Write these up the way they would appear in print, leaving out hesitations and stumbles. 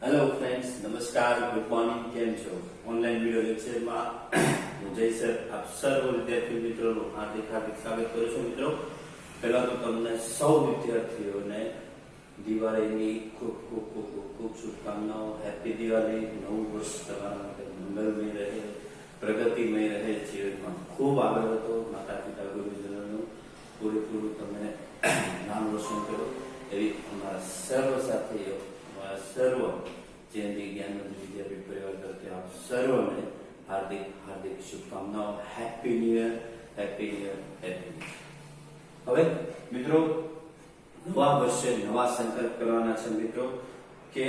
Hello friends, नमस्कार, good morning, કેમ છો? ઓનલાઈન વિડિયો લેક્ચરમાં હું જય સર આપ સર્વ વિદ્યાર્થી મિત્રોનું હાર્દિક સ્વાગત કરું છું. મિત્રો, પહેલા તો તમને સૌ વિદ્યાર્થીઓને દિવાળીની ખૂબ ખૂબ ખૂબ ખૂબ શુભકામનાઓ. હેપી દિવાળી. નવું વર્ષ તમારા માટે મંગલમય રહે, પ્રગતિમય રહે, જીવનમાં ખૂબ આગળ વધો. માતા પિતા ગુરુજનોનું પૂરેપૂરું તમે નામ રોશન કરો એવી અમારા સર્વ સાથીઓ, સર્વ જયંતી જ્ઞાનમંદિર વિદ્યાપીઠ પરિવાર તરફથી આપ સર્વને હાર્દિક હાર્દિક શુભકામનાઓ. Happy new year, happy new year, happy new year. હવે મિત્રો, નવા વર્ષે નવા સંકલ્પ કરવાના છે મિત્રો, કે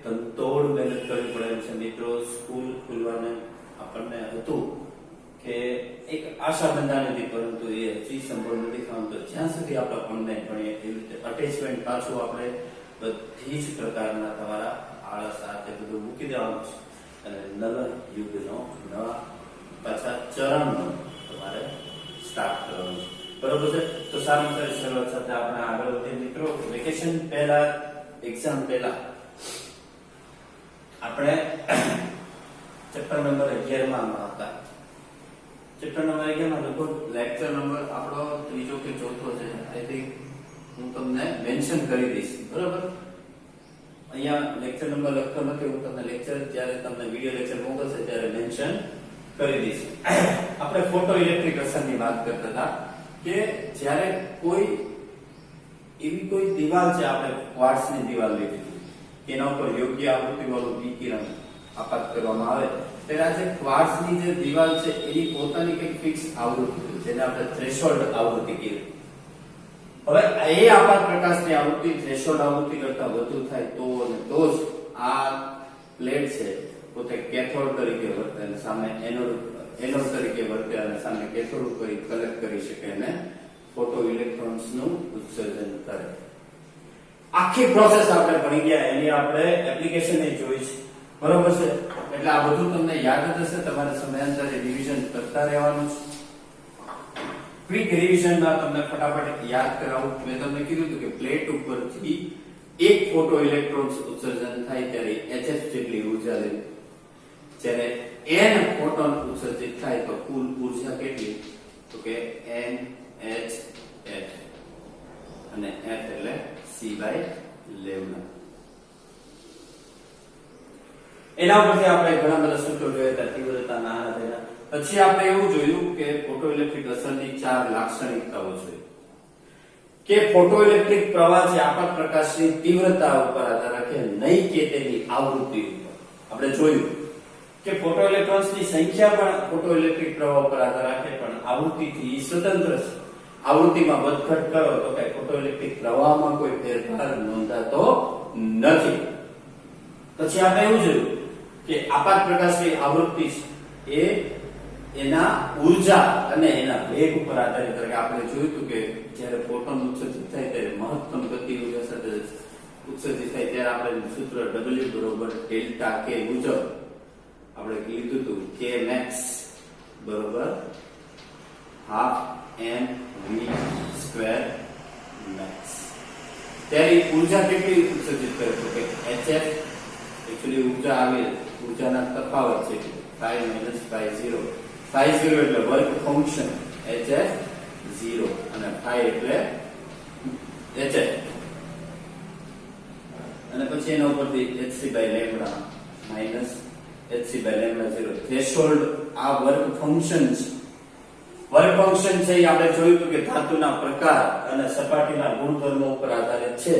તનતોડ મહેનત કરવી પડે છે મિત્રો. સ્કૂલ ખુલવાને આપણને હતું કે એક આશા બંધાણી હતી, પરંતુ એ હજી સંભવ નથી થવાનું. તો જ્યાં સુધી આપણે ઓનલાઈન ભણીએ એવી રીતે અટેચમેન્ટ પાછું આપણે બધી જ પ્રકારના તમારા આળસ સાથે બધું મૂકી દેવાનું છે અને નવા યુગનો નવા પાછા ચરણનો તમારે સ્ટાર્ટ કરવાનું છે. બરોબર છે? તો સારી સારી શરૂઆત સાથે આપણે આગળ વધીએ મિત્રો. વેકેશન પહેલા, એક્ઝામ પહેલા આપણે ચેપ્ટર નંબર 11 માં હતા. ચેપ્ટર નંબર 11 માં લગભગ લેક્ચર નંબર આપણો ત્રીજો કે ચોથો છે. આઈ થિંક હું તમને મેન્શન કરી દઈશ. બરાબર? અહીંયા લેક્ચર નંબર લખતો નથી, હું તમને લેક્ચર જ્યારે તમને વિડિયો લેક્ચર મોકલશે ત્યારે મેન્શન કરી દઈશ. આપણે ફોટો ઇલેક્ટ્રિક અસરની વાત કરતા હતા કે જ્યારે કોઈ એવી કોઈ દિવાલ છે, આપણે ક્વાર્ટ્સની દિવાલ લીધી હતી, એના ઉપર યોગ્ય આવૃત્તિવાળું વિકિરણ આપાત કરવામાં આવે ત્યારે આ જે ક્વાર્ટ્સની જે દિવાલ છે એની પોતાની કંઈક ફિક્સ આવૃત્તિ છે, જેને આપણે થ્રેશોલ્ડ આવૃત્તિ કહીએ. હવે એ આપાત પ્રકાશની આવૃત્તિ થ્રેશોલ્ડ આવૃત્તિ કરતા વધુ થાય તો અને તો જ આ પ્લેટ છે પોતે કેથોડ તરીકે વર્તે અને સામે એનોડ તરીકે વર્તે અને સામે કેથોડ ઉપર કલેક્ટ કરી શકે અને ફોટો ઇલેક્ટ્રોન્સનું ઉત્સર્જન કરે. આખી પ્રોસેસ આપણે ભણી ગયા, એની આપણે એપ્લિકેશન એ જોઈ છે. બરોબર છે? એટલે આ બધું તમને યાદ જ હશે. તમારે સમયાંતરે રિવિઝન કરતા રહેવાનું છે. ક્વિક રિવિઝનમાં તમને ફટાફટ યાદ કરાવું. મેં તમને કીધું હતું કે પ્લેટ ઉપરથી એક ફોટો ઇલેક્ટ્રોન્સ ઉત્સર્જન થાય ત્યારે HF જેટલી ઉર્જા લે. જ્યારે n ફોટોન ઉત્સર્જિત થાય તો કુલ ઉર્જા કેટલી? તો કે NHF, અને F એટલે C/લેમ્ડા. એના ઉપરથી આપણે ઘણા બધા સૂત્રો જોયા હતા, તીવ્રતા, નાના તેના. પછી આપણે એવું જોયું કે ફોટોઇલેક્ટ્રિક અસરની 4 લાક્ષણિકતાઓ છે. કે ફોટોઇલેક્ટ્રિક પ્રવાહ છે આપાત પ્રકાશની તીવ્રતા ઉપર આધાર રાખે, નહીં કે તેની આવૃત્તિ ઉપર. આપણે જોયું કે ફોટોઇલેક્ટ્રોન્સની સંખ્યા પણ ફોટોઇલેક્ટ્રિક પ્રવાહ ઉપર આધાર રાખે, પણ આવૃત્તિથી સ્વતંત્ર છે. આવૃત્તિમાં વધઘટ કરો તો કે ફોટોઇલેક્ટ્રિક પ્રવાહમાં કોઈ ફેરફાર નોંધાતો નથી. પછી આપણે એવું જોયું કે આપાત પ્રકાશની આવૃત્તિ એ એના ઉર્જા અને એના વેગ ઉપર આધારિત છે. આપણે જોયું હતું કે જ્યારે ફોટોન ઉત્સર્જિત થાય ત્યારે મહત્તમ ગતિ ઉર્જા સાથે ઉત્સર્જિત થાય ત્યારે આપણે સૂત્ર W બરોબર ડેલ્ટા K મુજબ આપણે કીધું હતું K max બરોબર હાફ mv સ્ક્વેર max. ત્યારે ઉર્જા કેટલી ઉત્સર્જિત કરે તો કે HF એકચ્યુઅલી ઉર્જા આવે, ઉર્જાના તફાવત છે 5 - 0. 0 એટલે વર્ક ફંક્શન HF 0 અને 5 એટલે HF, અને પછી એના ઉપરથી hc/લેમ્ડા -hc/લેમ્ડા 0. થ્રેશોલ્ડ આ વર્ક ફંક્શન છે. વર્ક ફંક્શન છે એ આપણે જોયું કે ધાતુના પ્રકાર અને સપાટીના ગુણધર્મો ઉપર આધારિત છે.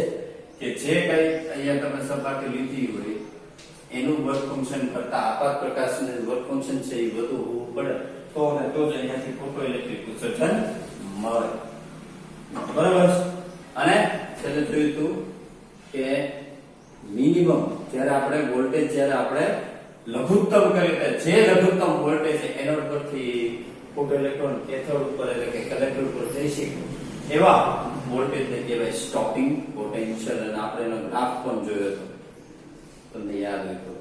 કે જે કઈ અહીંયા તમે સપાટી લીધી હોય એનું વર્ક ફંક્શન કરતા આપાત પ્રકાશનું વર્ક ફંક્શન છે એ વધુ હોવું પડે તો અને તો જ અહીંયાથી ફોટોઇલેક્ટ્રિક ઉત્સર્જન મળે. બરાબર? અને છેલ્લે જોયું હતું કે મિનિમમ જ્યારે આપણે વોલ્ટેજ જ્યારે આપણે લઘુત્તમ કરીએ જે લઘુત્તમ વોલ્ટેજ છે એનોડ પરથી ફોટોઇલેક્ટ્રોન કેથોડ ઉપર એટલે કે કલેક્ટર ઉપર જઈ શકે એવા વોલ્ટેજને કહેવાય સ્ટોપિંગ પોટેન્શિયલ, અને આપણે એનો ગ્રાફ પણ જોયો હતો, તમને યાદ હોય તો.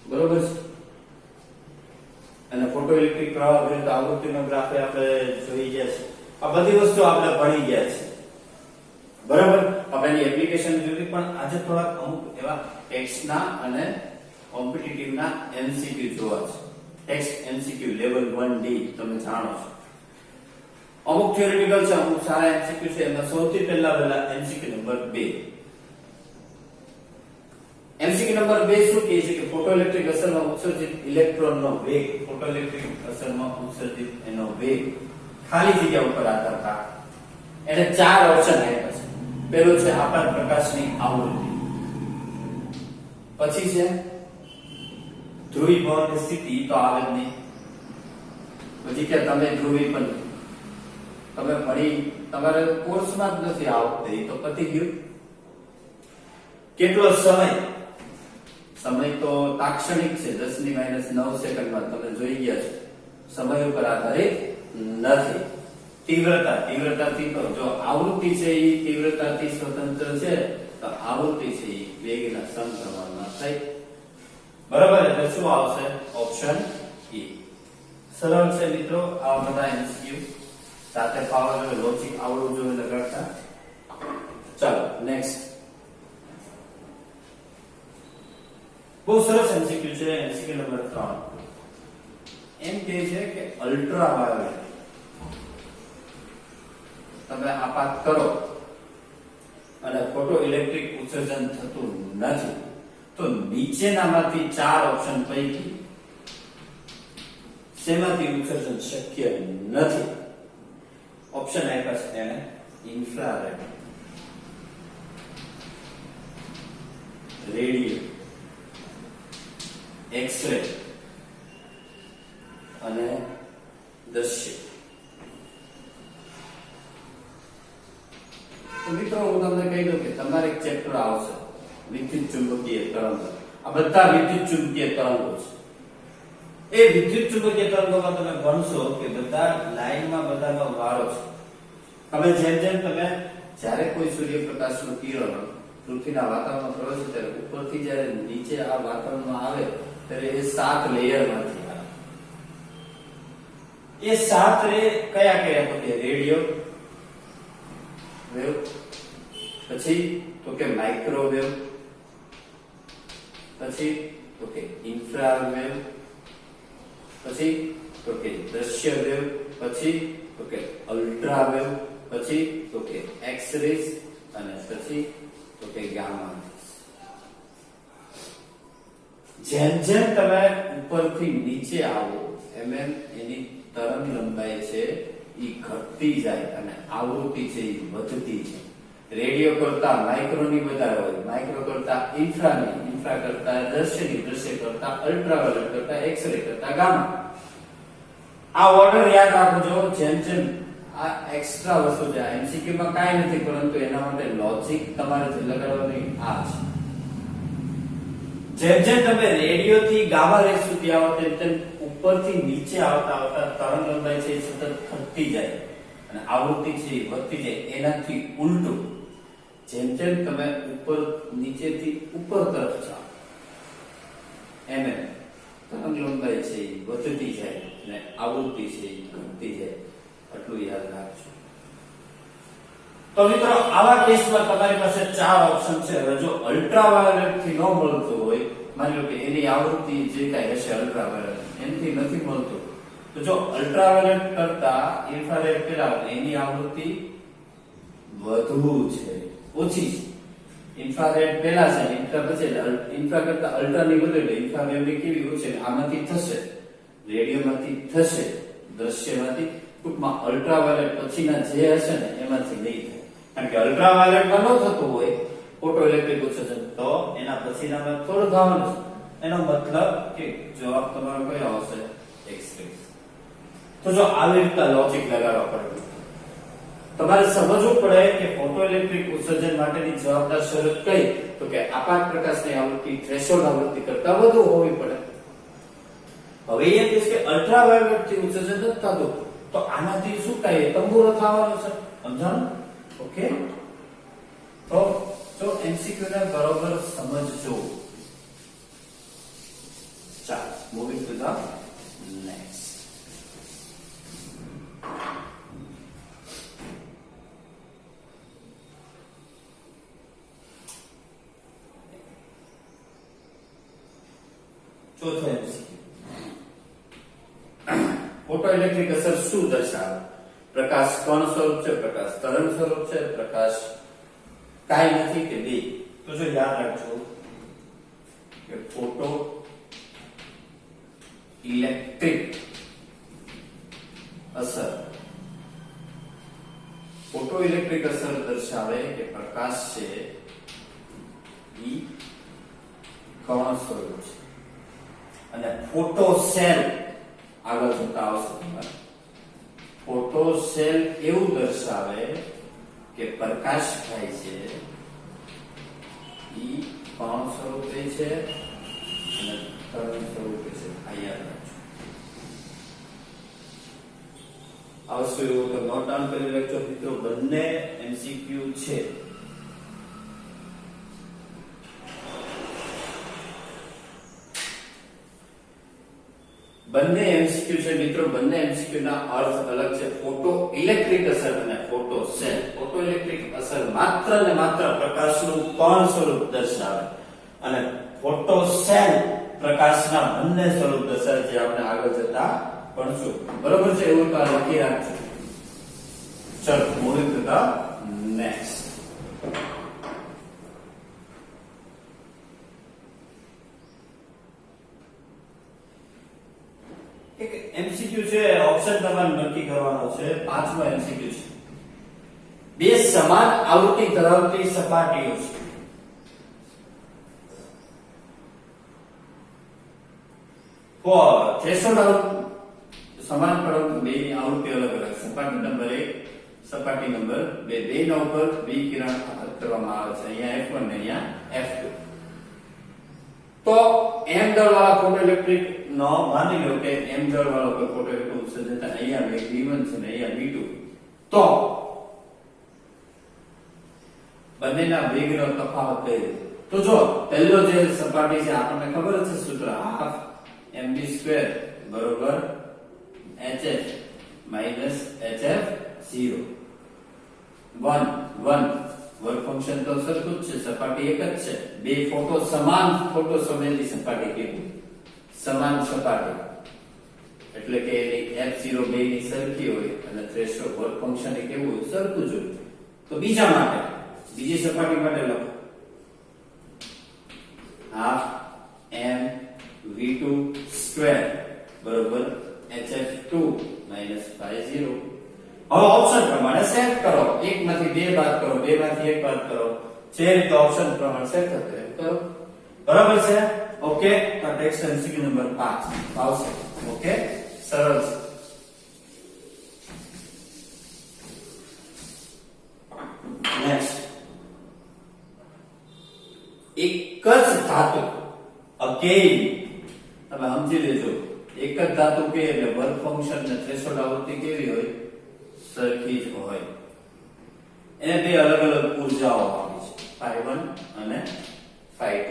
બરોબર છે? અને ફોટોઇલેક્ટ્રિક પ્રવાહ વિરુદ્ધ આવૃત્તિનો ગ્રાફ આપણે જોઈ ગયા છે. આ બધી વસ્તુ આપણે ભણી ગયા છે. બરાબર. હવે એની એપ્લિકેશન જોઈ, પણ આજે થોડાક અમુક એવા ટેક્સ્ટના અને કોમ્પિટિટિવના એમસીક્યુ જોવા છે. ટેક્સ્ટ એમસીક્યુ લેવલ 1D તમે જાણો છો. અમુક થિયોરેટિકલ છે, અમુક સારા એમસીક્યુ છે. એમાં સૌથી પહેલા એમસીક્યુ નંબર 2. એમસીક્યુ નંબર 2 શું કહે છે કે ફોટોઇલેક્ટ્રિક અસરમાં ઉત્સર્જિત ઇલેક્ટ્રોનનો વેગ, ફોટોઇલેક્ટ્રિક અસરમાં ઉત્સર્જિત એનો વેગ ખાલી જગ્યા ઉપર આધાર રાખે. એને 4 ઓપ્શન આપ્યા છે. પહેલો છે આપાત પ્રકાશની આવૃત્તિ, પછી છે ધ્રુવીભવનની સ્થિતિ, તો આવે જ નહીં. પછી કે તમે ધ્રુવીપન તમે ભણી તમારે કોર્સમાં જ નથી આવતી, તો પતી ગયું. કેટલો સમય? સમય તો તાક્ષણિક છે, 10⁻⁹ સેકન્ડમાં તમે જોઈ ગયા છો. સમય ઉપર આધારિત નથી. તીવ્રતાથી તો જો આવૃત્તિ છે એ તીવ્રતાથી સ્વતંત્ર છે, તો આવૃત્તિ છે એ વેગના સમપ્રમાણમાં થાય. બરાબર. એટલે શું આવશે? Option A. સરળ છે મિત્રો. આ બધા એમસીક્યુ સાથે પાવર અને લોજિક આવડવું જોઈએ લગાડતા. ચાલો નેક્સ્ટ. બહુ સરસ એમસીક્યુ છે. એમસીક્યુ નંબર 3 એમ કહે છે કે અલ્ટ્રાવાયોલેટ તમે આપાત કરો અને ફોટો ઇલેક્ટ્રિક ઉત્સર્જન થતું નથી, તો નીચેનામાંથી 4 ઓપ્શન પૈકી શેમાંથી ઉત્સર્જન શક્ય નથી? ઓપ્શન આપ્યા છે એને ઇન્ફ્રારેડ, રેડિયો, એક્સ-રે અને દ્રશ્ય. તો મિત્રો હું તમને કહી દઉં કે તમારે એક ચેપ્ટર આવશે વિદ્યુત ચુંબકીય તરંગો. આ બધા વિદ્યુત ચુંબકીય તરંગો છે. એ વિદ્યુત ચુંબકીય તરંગોમાં તમે ભણશો કે બધા લાઈનમાં બધાનો વારો છે. તમે જેમ તમે જ્યારે કોઈ સૂર્યપ્રકાશનું કિરણ પૃથ્વીના વાતાવરણમાં પ્રવેશે ત્યારે ઉપરથી જ્યારે નીચે આ વાતાવરણમાં આવે ત્યારે એ 7 લેયરમાંથી આવે. એ 7 રે કયા તો કે રેડિયો વેવ, પછી તો કે માઇક્રોવેવ, પછી તો કે ઇન્ફ્રાવેવ, પછી તો કે દ્રશ્ય વેવ, પછી તો કે અલ્ટ્રાવેવ, પછી તો કે એક્સ-રેઝ અને પછી તો કે ગામા રેઝ. જેમ તમે ઉપરથી નીચે આવો એમ એની તરંગ લંબાઈ છે એ ઘટતી જાય અને આવૃત્તિ છે એ વધતી છે. રેડિયો કરતા માઇક્રોની વધારે હોય, માઇક્રો કરતા ઇન્ફ્રાની, ઇન્ફ્રા કરતા દ્રશ્યની, દ્રશ્ય કરતા અલ્ટ્રાવાયોલેટ કરતા એક્સ-રે કરતા ગામા. આ ઓર્ડર યાદ રાખજો. જેમ આ એક્સ્ટ્રા વસ્તુ છે, એમસીક્યુ માં કાઈ નથી, પરંતુ એના માટે લોજિક તમારે જે લગાડવાની આ છે. જેમ તમે રેડિયો થી ગામા રેઝ સુધી આવો તેમ ઉપરથી નીચે આવતા તરંગ લંબાઈ છે સતત ઘટતી જાય અને આવૃત્તિ છે વધતી જાય. એનાથી ઉલટું જેમ તમે ઉપર નીચેથી ઉપર તરફ જાઓ એમ તરંગ લંબાઈ છે વધતી જાય અને આવૃત્તિ છે ઘટતી જાય. આટલું યાદ રાખજો. તો મિત્રો આવા કેસમાં તમારી પાસે 4 ઓપ્શન છે. હવે જો અલ્ટ્રાવાયોલેટ થી ન મળતું હોય, માની લો કે એની આવૃત્તિ જે કાંઈ હશે અલ્ટ્રાવાયોલેટ એનાથી નથી મળતું, તો જો અલ્ટ્રાવાયોલેટ કરતા ઇન્ફ્રારેડ પેલા એની આવૃત્તિ વધુ છે, ઓછી છે. ઇન્ફ્રારેડ પેલા છે, ઇન્ફ્રા પછી ઇન્ફ્રા કરતા અલ્ટ્રાની વધુ એટલે ઇન્ફ્રાવેવની કેવી ઓછી. આમાંથી થશે, રેડિયોમાંથી થશે, દ્રશ્યમાંથી, ટૂંકમાં અલ્ટ્રાવાયોલેટ પછીના જે હશે ને એમાંથી નહીં થાય. કારણ કે અલ્ટ્રાવાયોલેટમાં ન થતું હોય ફોટો ઇલેક્ટ્રિક ઉત્સર્જન, તો એના પછીનામાં થોડું થવાનું છે. એનો મતલબ કે જવાબ તમારો કયો આવશે? એક્સ-રે. તો જો આવી રીતના લોજિક લગાડવા પડે, તમારે સમજવું પડે કે ફોટો ઇલેક્ટ્રિક ઉત્સર્જન માટેની જવાબદાર શરત કઈ, તો કે આપાત પ્રકાશની આવૃત્તિ થ્રેશોલ્ડ આવૃત્તિ કરતા વધુ હોવી પડે. હવે એ કહે કે અલ્ટ્રાવાયોલેટ થી ઉત્સર્જન નથી થતું, તો આનાથી શું થાય? તંબુરો થવાનો છે. સમજાણું? ઓકે. તો જો એમસીક્યુ ને બરોબર સમજજો. ચાલો મૂવિંગ ટુ ધ નેક્સ્ટ. ચોથો એમસીક્યુ ફોટો ઇલેક્ટ્રિક અસર શું દર્શાવે? પ્રકાશ કણ સ્વરૂપ છે, પ્રકાશ તરંગ સ્વરૂપ છે, પ્રકાશ કાઈ નથી કે બે? તો જો યાદ રાખજો કે ફોટો ઇલેક્ટ્રિક અસર ફોટો ઇલેક્ટ્રિક અસર દર્શાવે કે પ્રકાશ છે ઈ કણ સ્વરૂપ છે અને ફોટો સેલ આગળ જતા આવશે ફોટો સેલ એવું દર્શાવે કે પ્રકાશ થાય છે ઈ કણ સ્વરૂપે છે અને તરંગ સ્વરૂપે છે. આ યાદ રાખજો. આવશે એવું તો નોટ ડાઉન કરી રાખજો મિત્રો. બંને એમસીક્યુ છે. બંને એમસીક્યુ છે મિત્રો. બંને એમસીક્યુ ના અર્થ અલગ છે. ફોટો ઇલેક્ટ્રિક અસર અને ફોટો સેલ. ફોટો ઇલેક્ટ્રિક અસર માત્ર ને માત્ર પ્રકાશનું કણ સ્વરૂપ દર્શાવે અને ફોટો સેલ પ્રકાશના બંને સ્વરૂપ દર્શાવે જે આપણે આગળ જતા ભણશું. બરોબર છે? એવું તો લખી રાખજો. ચલો મૂવિંગ ટુ ધ નેક્સ્ટ. એક એમસીક્યુ છે, ઓપ્શન તમારે નક્કી કરવાનો છે. પાંચમો એમસીક્યુ છે. બે સમાન આવૃત્તિ ધરાવતી સપાટીઓ છે. થ્રેશોલ્ડ સમાન પરંતુ બે આવૃત્તિ અલગ અલગ. સપાટી નંબર 1, સપાટી નંબર 2. બેના ઉપર વિકિરણ આઘાત કરવામાં આવે છે. અહીંયા F1 ને અહીંયા F2. તો m દળ વાળા ફોટો ઇલેક્ટ્રિક નો માની લો કે m દળ વાળો કોઈ ફોટો ઇલેક્ટ્રિક ઉત્સર્જન અહીંયા V1 છે ને અહીંયા V2. તો બંનેના વેગનો તફાવત કઈ રીતે? તો જો પહેલો જે સપાટી છે આપણને ખબર છે સૂત્ર હાફ mv² બરોબર hf minus hf0 1 work function તો સરખું જ છે. સપાટી એક જ છે. બે ફોટો સમાન ફોટો સંવેદી સપાટી કેવું? સમાન સપાટી એટલે કે એની f0 બે ની સરખી હોય અને થ્રેશોલ્ડ વર્ક ફંક્શન એ કેવું હોય? સરખું જ હોય. તો બીજા માટે બીજી સપાટી માટે લખો હાફ m v2 સ્ક્વેર બરોબર hf2 માઈનસ pi0. હવે ઓપ્શન પ્રમાણે સેટ કરો. એક માંથી બે બાદ કરો, બે માંથી એક બાદ કરો. જે રીતે ઓપ્શન પ્રમાણે સેટ થશે એમ કરો. બરાબર છે? ઓકે. તો ટેક્સ્ટ એમસીક્યુ નંબર 5 આવશે. ઓકે, સરળ છે. નેક્સ્ટ. એક જ ધાતુ અગેન તમે સમજી લેજો. એક જ ધાતુ કે એટલે વર્ક ફંક્શન ને થ્રેશોલ્ડ આવૃત્તિ કેવી હોય? સરખી જ હોય. એને બે અલગ અલગ ઉર્જાઓ આપી છે, phi1 અને phi2.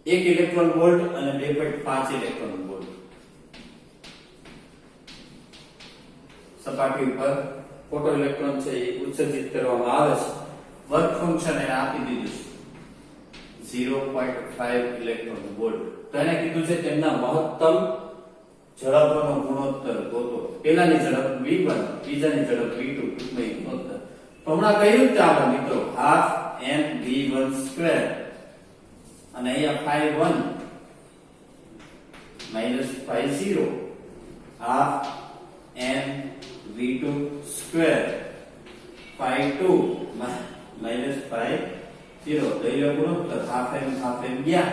1 ઇલેક્ટ્રોન વોલ્ટ અને 2.5 ઇલેક્ટ્રોન વોલ્ટ. સપાટી ઉપર ફોટો ઇલેક્ટ્રોન છે એ ઉત્સર્જિત કરવામાં આવે છે. વર્ક ફંક્શન એને આપી દીધું છે 0.5 ઇલેક્ટ્રોન વોલ્ટ. તો એને કીધું છે તેમના મહત્તમ ઝડપનો ગુણોત્તર ગોતો. પહેલાની ઝડપ v1, બીજાની ઝડપ v2. ટૂંકમાં ગુણોત્તર તો હમણાં કહ્યું કે આપણે મિત્રો હાફ m v1 સ્ક્વેર અને અહીંયા phi1 minus phi0 half m v2 square phi2 minus phi0 લઈ લો ગુણોત્તર હાફ m ગયા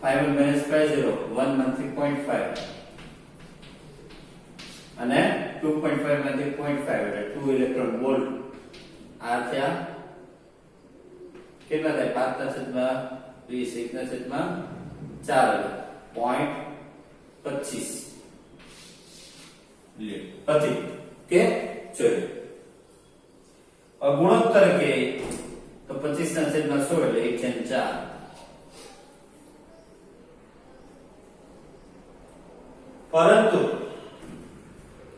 phi1 માઈનસ phi0 1 માંથી 0.5 અને 2.5 માંથી 0.5 એટલે 2 ઇલેક્ટ્રોન વોલ્ટ. આ થયા કેટલા થાય? 5/20 1/4 0.25 પ્રતિ કે જોયું. ગુણોત્તર કે તો 25/100 એટલે 1/4. પરંતુ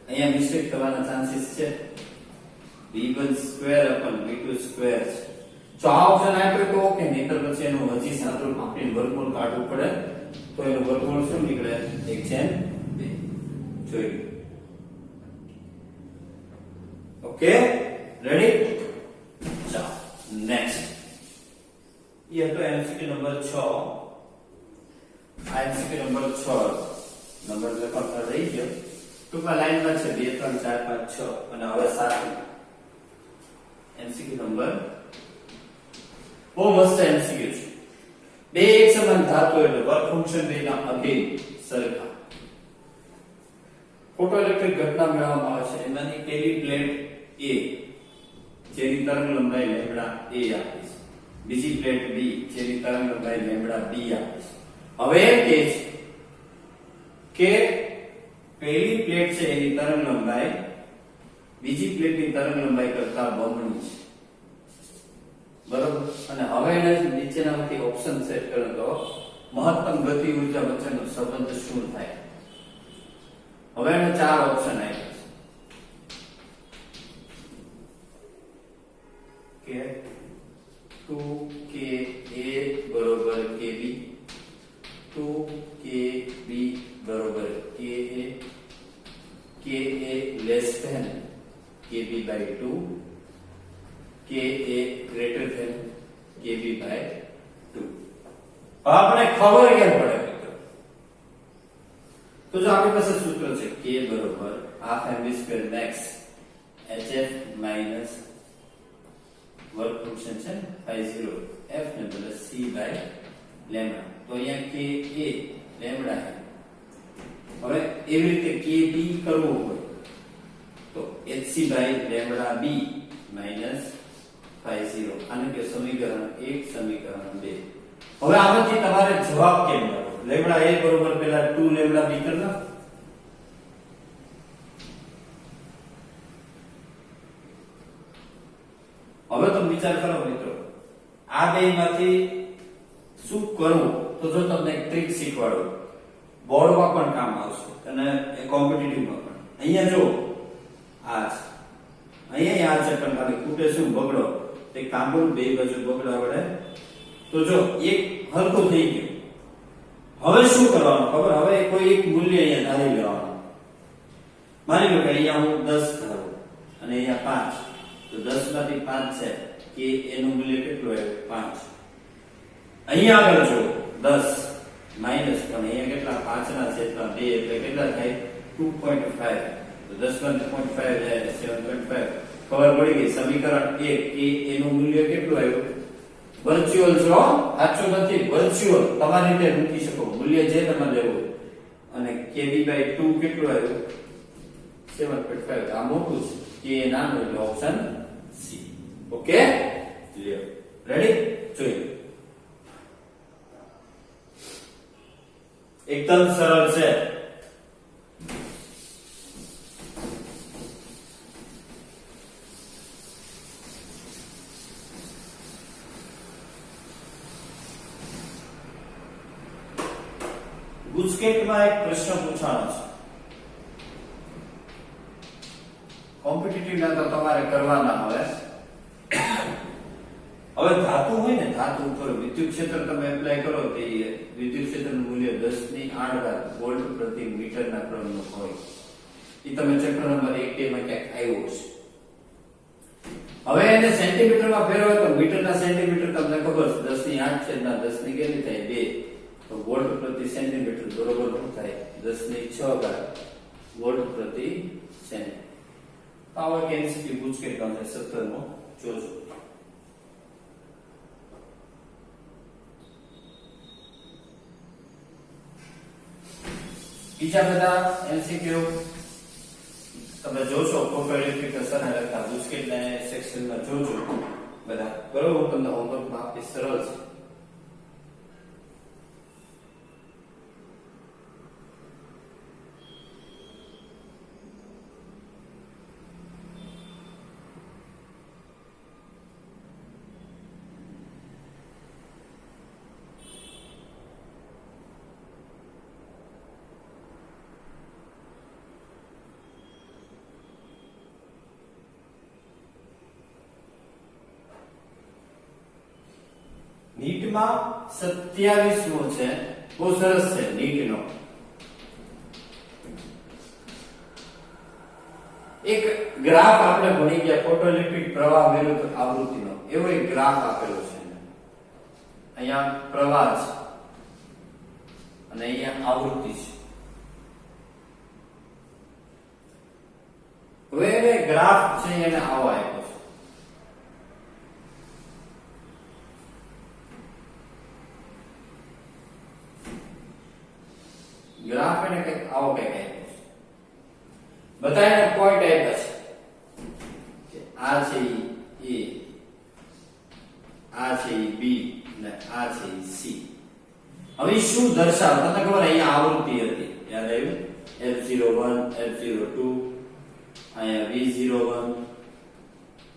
અહીંયા મિસ્ટેક થવાના ચાન્સીસ છે. v1 square upon v2 square છે. જો આ ઓપ્શન આપ્યો તો ઓકે, નહીતર પછી એનું હજી સાદું આપણી વર્ગમૂળ કાઢવું પડે તો એનું વર્ગમૂળ શું નીકળે 1/2 જોઈ ओके रेडी चलो नेक्स्ट ये तो MCQ number 6 MCQ number 6 number जो पर रही गयो टूंका लाइन में છે 2 3 4 5 6 અને હવે 7 एमसीक्यू नंबर બહુ મસ્ત એમસીક્યુ છે બે એક સમાન ધાતુ એટલે વર્ક ફંક્શન બેના અભિન્ન સરખા ફોટોઇલેક્ટ્રિક ઘટના મેળવવામાં આવે છે એમાંની પહેલી પ્લેટ A જેની તરંગ લંબાઈ લેમ્બડા A આપી છે બીજી પ્લેટ B જેની તરંગ લંબાઈ લેમ્બડા B આપી છે હવે એમ કહે છે કે પહેલી પ્લેટ છે એની તરંગ લંબાઈ બીજી પ્લેટની તરંગ લંબાઈ કરતા બમણી છે બરોબર અને હવે એને નીચેનામાંથી ઓપ્શન સેટ કરો તો મહત્તમ ગતિ ઊર્જા વચ્ચેનો સંબંધ શું થાય હવે એને ચાર ઓપ્શન આપ્યા કે 2ka બરોબર kb 2kb બરોબર ka ka less than kb by 2 ka greater than kb by 2 આપણે ખબર કેમ પડે મિત્રો તો જો આપણી પાસે સૂત્ર છે k બરોબર half mv square max hf minus work function છે phi 0 f ને બદલે c બાય લેમ્બડા તો અહીંયા k a લેમ્બડા છે હવે એવી રીતે k b કરવું હોય તો hc by lambda b minus phi 0 આને કે સમીકરણ 1 સમીકરણ 2 હવે આમાંથી તમારે જવાબ કેમ મળે લેમ્બડા a બરોબર પહેલા 2 લેમ્બડા b કરना હવે તો વિચાર કરો મિત્રો આ બેમાંથી શું કરવું તો જો તમને એક ટ્રીક શીખવાડું બોર્ડમાં પણ કામ આવશે અને કોમ્પિટિટિવમાં પણ અહીંયા જો આ છે અહીંયા આ છે પણ ખાલી ખૂટે શું બગડો તે કાંબુલ બે બાજુ બગડા વડે તો જો એક હલકું થઈ ગયું હવે શું કરવાનું ખબર હવે કોઈ એક મૂલ્ય અહીંયા ધારી લેવાનું માની લો કે અહીંયા હું 10 ધારું અને અહીંયા 5 તો 10 માંથી 5 છે કે એનું મૂલ્ય કેટલું આવ્યું 5 અહીંયા આગળ જો 10 માઈનસ પણ અહીંયા કેટલા 5 ના છેદમાં 2 એટલે કેટલા થાય 2.5 તો 10 માંથી 0.5 જાય 7.5 ખબર પડી ગઈ સમીકરણ 1 કે એનું મૂલ્ય કેટલું આવ્યું વર્ચ્યુઅલ છો સાચું નથી વર્ચ્યુઅલ તમારી રીતે મૂકી શકો મૂલ્ય જે તમારે લેવું અને kb/2 કેટલું આવ્યું 7.5 આ મોટું છે કે નાનું એટલે ઓપ્શન સી ઓકે લ્યો રેડી જોઈએ એકદમ સરળ છે ગુજકેટમાં એક પ્રશ્ન પૂછવાનો છે કોમ્પિટિટિવ ના તો તમારે કરવાના હવે હવે ધાતુ હોય ને ધાતુ ઉપર વિદ્યુત ક્ષેત્ર તમે એપ્લાય કરો તો વિદ્યુત ક્ષેત્રનું મૂલ્ય 10⁸ વોલ્ટ પ્રતિ મીટરના ક્રમનું હોય એ તમે ચેપ્ટર નંબર 1 માં ક્યાંક આવ્યો છે હવે એને સેન્ટીમીટરમાં ફેરવો તો મીટરના સેન્ટીમીટર તમને ખબર છે 10⁸ છેદના 10 ની કેટલી થાય 2 તો વોલ્ટ પ્રતિ સેન્ટીમીટર બરોબર શું થાય 10⁶ વોલ્ટ પ્રતિ સેન્ટીમીટર પાવર કેન્સિટી ગુજકેટ કામ છે 17 મો જોજો બીજા બધા એમસીક્યુ તમે જોશો ફોટોઇલેક્ટ્રિક અસરના લગતા ગુજકેટના સેક્શનમાં જોજો બધા બરોબર હું તમને હોમવર્કમાં આપીશ સરળ છે નીટમાં 27મો છે બહુ સરસ છે નીટનો. એક ગ્રાફ આપણે ભણી ગયા ફોટોઇલેક્ટ્રિક પ્રવાહ વિરુદ્ધ આવૃત્તિનો, એવો એક ગ્રાફ આપેલો છે. અહીંયા પ્રવાહ છે અને અહીંયા આવૃત્તિ છે. હવે એને ગ્રાફ છે એને આવો આપ્યો છે. ગ્રાફ એને કંઈક આવો કંઈક આપ્યો છે. બધાને પોઈન્ટ આપ્યા છે કે આ છે એ, આ છે બી અને આ છે સી. હવે શું દર્શાવે તમને ખબર, અહીંયા આવૃત્તિ હતી યાદ આવ્યું, f01 f02, અહીંયા v01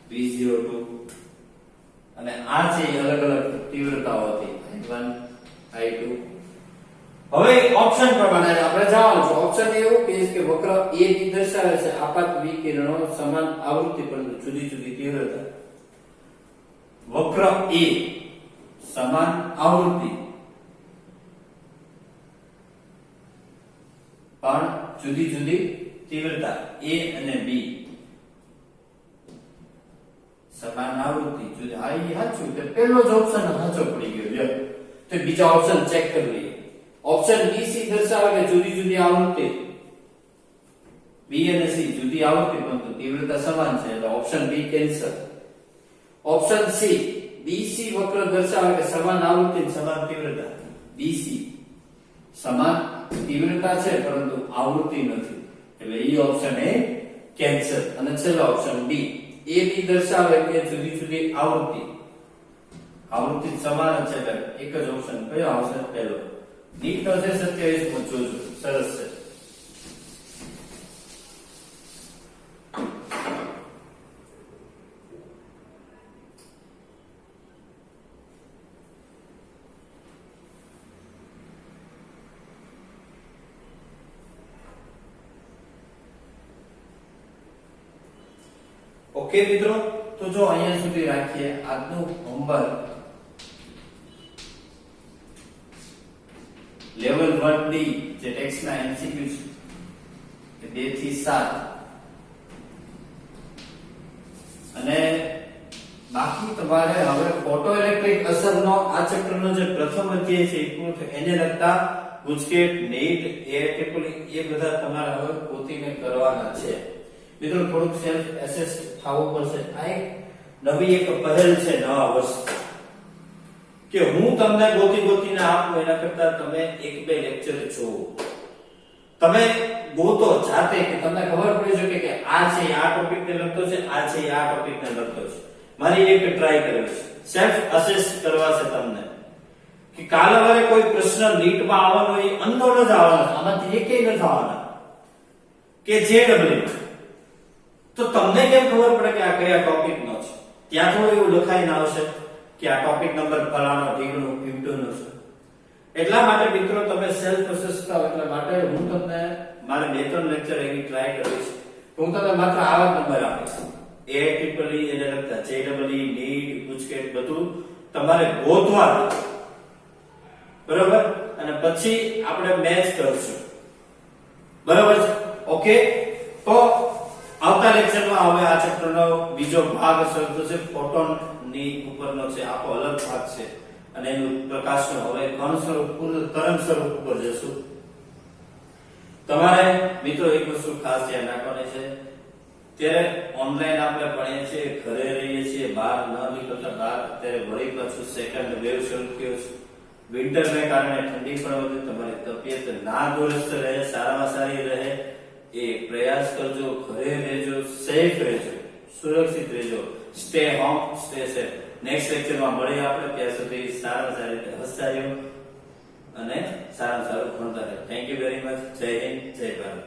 v02 અને આ છે અલગ અલગ તીવ્રતાઓ હતી i1 i2. હવે ઓપ્શન પ્રમાણે આપણે જવાનું છે. ઓપ્શન એવું કે વક્ર a b દર્શાવે છે આપાત વિકિરણો સમાન આવૃત્તિ પરંતુ જુદી જુદી તીવ્રતા. વક્ર a સમાન આવૃત્તિ પણ જુદી જુદી તીવ્રતા. a અને b સમાન આવૃત્તિ જુદી. આ ઈ સાચું કે પહેલો જ ઓપ્શન સાચો પડી ગયો છે. તો બીજા ઓપ્શન ચેક કરી લઈએ. ઓપ્શન બી સી દર્શાવે કે જુદી જુદી આવૃત્તિ. બી અને સી જુદી આવૃત્તિ પરંતુ તીવ્રતા સમાન છે એટલે option B cancel. Option C BC વક્ર દર્શાવે કે સમાન આવૃત્તિ અને સમાન તીવ્રતા. બીસી સમાન તીવ્રતા છે પરંતુ આવૃત્તિ નથી એટલે ઈ ઓપ્શન એ કેન્સલ. અને છેલ્લો ઓપ્શન ડી એ બી દર્શાવે કે જુદી જુદી આવૃત્તિ. આવૃત્તિ સમાન છે એટલે એક જ ઓપ્શન કયો આવશે? પહેલો. નીટનો છે 27 મો જોજો, સરસ છે. ઓકે મિત્રો, તો જો અહીંયા સુધી રાખીએ આજનું હોમવર્ક. લેવલ 1D જે ટેક્સ્ટના એમસીક્યુ છે 2 થી 7 અને બાકી તમારે હવે ફોટોઇલેક્ટ્રિક અસરનો આ ચેપ્ટરનો જે પ્રથમ અધ્યાય છે એ પૂરો થાય એને લગતા ગુજકેટ નીટ એ બધા તમારે હવે પોતીને કરવાના છે. મિત્રો થોડુંક સેલ્ફ એસેસ થવું પડશે. આ એક નવી એક પહેલ છે નવા વર્ષ કે હું તમને ગોતીને આપું એના કરતા તમે એક બે લેક્ચર જોવો. તમે ગોતો જાતે કે તમને ખબર પડી શકે કે આ છે આ ટોપિકને લગતો છે, આ છે આ ટોપિકને લગતો છે. મારી એક ટ્રાય કરવી છે, સેલ્ફ અસેસ કરવા છે તમને કે કાલે વારે કોઈ પ્રશ્ન નીટમાં આવવાનો એ અનનોન જ આવવાનો, આમાંથી એકેય નથી આવવાના કે JEE. તો તમને કેમ ખબર પડે કે આ કયા ટોપિકનો છે? ત્યાં થોડું એવું લખાઈને આવશે કે આ ટોપિક નંબર ફલાણો ઢીકણું ઢીકણું છે. એટલા માટે મિત્રો તમે સેલ્ફ અસેસ કરો. એટલા માટે હું તમને મારે 2-3 લેક્ચર એવી ટ્રાય કરીશ. હું તમને માત્ર આવા નંબર આપીશ. AIEEE એને લગતા JEE નીટ ગુજકેટ બધું તમારે ગોતવા છે. બરોબર? અને પછી આપણે મેચ કરશું. બરોબર છે? ઓકે, તો આવતા લેક્ચરમાં હવે આ ચેપ્ટરનો બીજો ભાગ શરૂ થશે. ફોટોન ની ઉપરનો છે આખો અલગ ભાગ છે અને એનું પ્રકાશનો હવે ઘન સ્વરૂપ તરંગ સ્વરૂપ ઉપર જશું. તમારે મિત્રો એક વસ્તુ ખાસ ધ્યાન રાખવાની છે, ત્યારે ઓનલાઈન આપણે ભણીએ છીએ, ઘરે રહીએ છીએ, બહાર ન નીકળતા. બહાર અત્યારે વળી પાછું સેકન્ડ વેવ શરૂ થયો છે. વિન્ટરને કારણે ઠંડી પણ વધે, તમારી તબિયત ના દુરસ્ત રહે, સારામાં સારી રહે એ પ્રયાસ કરજો. ઘરે રહેજો, સેફ રહેજો, સુરક્ષિત રહેજો. Stay home, stay safe. Next લેક્ચરમાં મળીએ આપણે. ત્યાં સુધી સારી રીતે હસતા રહ્યો અને સારું ભણતા રહ્યો. Thank you very much. જય હિન્દ, જય ભારત.